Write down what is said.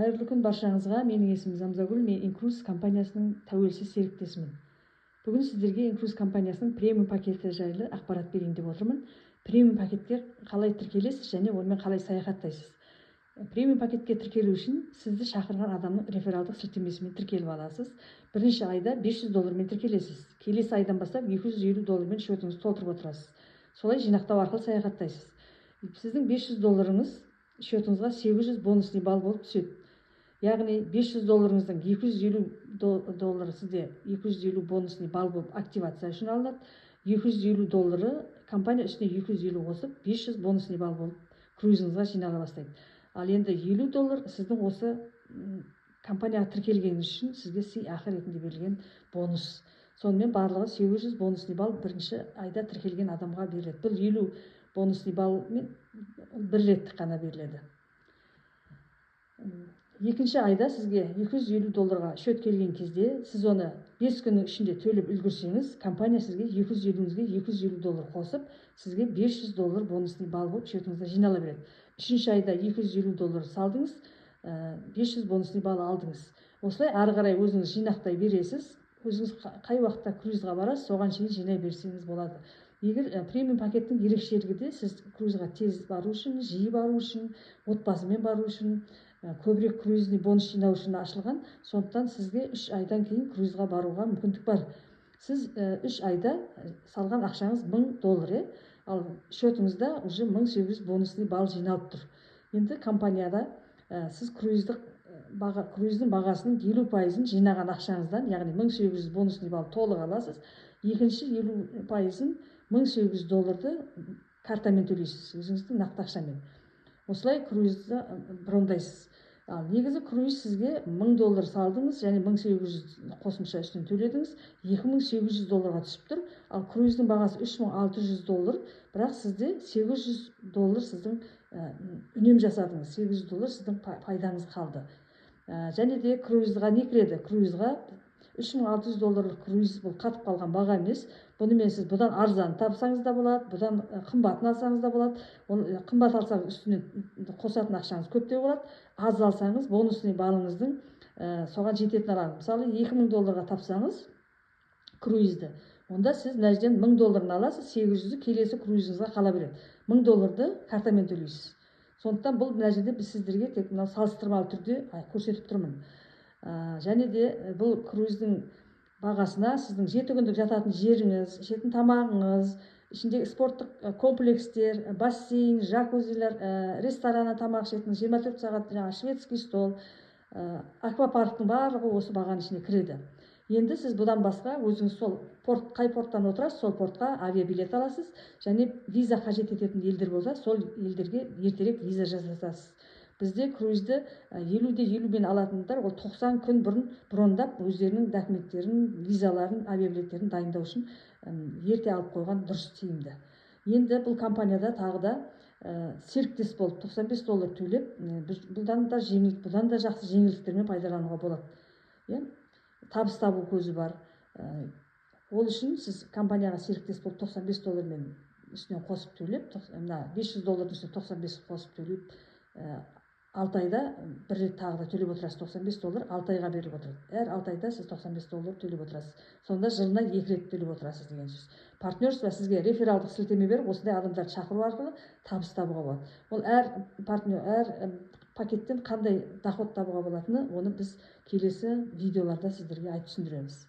Қайырлы күн баршаңызға. Менің есімім Замзагүл. Мен Инкрус компаниясының тәуелсіз серіктесімін. Бүгін сіздерге Инкрус компаниясының премиум пакеті жайлы ақпарат берейін деп отырмын. Премиум пакетке қалай тіркелесіз және онымен қалай саяхаттайсыз? Премиум пакетке тіркелу үшін сізді шақырған адамның рефералдық сілтемесімен тіркеліп аласыз. Бірінші айда $500 тіркелесіз. Келесі айдан бастап $250 шотыңызды толтырып отырасыз. Солай жинақтау арқылы саяхаттайсыз. Сіздің $500 шотыңызға 800 бонусный балл болып түседі. Яғни $500-ыңыздың $250 сізде 250 бонусный балл болып активация үшін алынады. $250 компания үстіне 250 қосып 500 бонусный балл болып круизіңізге жинала бастайды. Ал енді $50 сіздің осы компанияға тіркелгеніңіз үшін сізге сый ақы ретінде берілген бонус. Сонымен барлығы 800 бонусный балл бірінші айда тіркелген адамға беріледі. Бұл 50 бонусный балл бір реттік қана беріледі. Екінші айда сізге $250 шот келген кезде, сіз оны 5 күннің ішінде төлеп үлгерсеңіз, компания сізге $250-іңізге $250 қосып, сізге $500 бонусный балл болып шотыңызда жинала береді. Үшінші айда $250 салдыңыз, 500 бонусный балл алдыңыз. Осылай ары қарай өзіңіз жинақтай бересіз. Өзіңіз қай уақытта круизға барасыз, соған шейін жинай берсеңіз болады. Егер премиум пакеттің ерекшелігі де сіз круизға тез бару үшін, жиі бару үшін, отбасымен бару үшін, көбірек круизный бонус жинау үшін ашылған. Сондықтан сізге 3 айдан кейін круизға баруға мүмкіндік бар. Сіз 3 айда салған ақшаңыз $1000, ал шотыңызда уже 1800 бонусный балл жиналып тұр. Енді компанияда сіз круиздің бағасының 50%-ын жинаған ақшаңыздан, яғни 1800 бонусный балл толық аласыз. Екінші 50%-ын $1800 картамен төлейсіз, өзіңіздің нақты ақшамен. Осылай круизді брондайсыз. Ал негізі круиз сізге $1000 салдыңыз, және 1800 қосымша үстін төледіңіз, $2800 түсіп тұр. Ал круиздің бағасы $3600, бірақ сізде $800 сіздің үнем жасадыңыз, $800 сіздің пайдаңыз қалды. Және де круизға не кіреді? Круизға $3600 круиз бұл қатып қалған баға емес. Бұнымен сіз бұдан арзан тапсаңыз да болады, бұдан қымбатын алсаңыз да болады. Қымбат алсаңыз үстіне қосатын ақшаңыз көп те болады. Аз алсаңыз бонусный балыңыздың соған жететін алады. Мысалы $2000 тапсаңыз круизді, онда сіз мына жерден $1000 аласыз, 800-ді келесі круизіңізге қала береді. $1000 картамен төлейсіз. Сондықтан бұл мына жерде біз сіздерге тек салыстырмалы түрде көрсетіп тұрмын. Және де бұл круиздің бағасына сіздің 7 күндік жататын жеріңіз, ішетін тамағыңыз, ішіндегі спорттық комплекстер, бассейн, жакузилер, рестораны тамақ ішетін 24 сағат шведский стол, аквапарктың барлығы осы бағаның ішіне кіреді. Енді сіз бұдан басқа өзіңіз сол қай порттан отырасыз, сол портқа авиабилет аласыз, және виза қажет ететін елдер болса, сол елдерге ертерек виза жасатасыз. Бізде круизді 50-50 алатындар, ол 90 күн бұрын брондап, өздерінің документтерін, визаларын, авиабилеттерін дайындау үшін ерте алып қойған дұрыс тиімді. Енді бұл компанияда тағы да серіктес болып $95 төлеп, бұдан да жақсы жеңілдіктермен пайдалануға болады. Табыс табу көзі бар. Ол үшін сіз компанияға серіктес болып $95 мен үстінен қосып төлеп, $500 үстіне 95 қосып төлеп, 6 айда бір рет тағы да төлеп отырасыз. $95 6 айға беріліп отырады. Әр 6 айда сіз $95 төлеп отырасыз. Сонда жылына 2 рет төлеп отырасыз деген сөз. Партнерство сізге рефералдық сілтеме беріп, осындай адамдарды шақыру арқылы табыс табуға болады. Ол әр пакеттен қандай доход табуға болатыны, оны біз келесі видеоларда сіздерге айтып түсіндіреміз.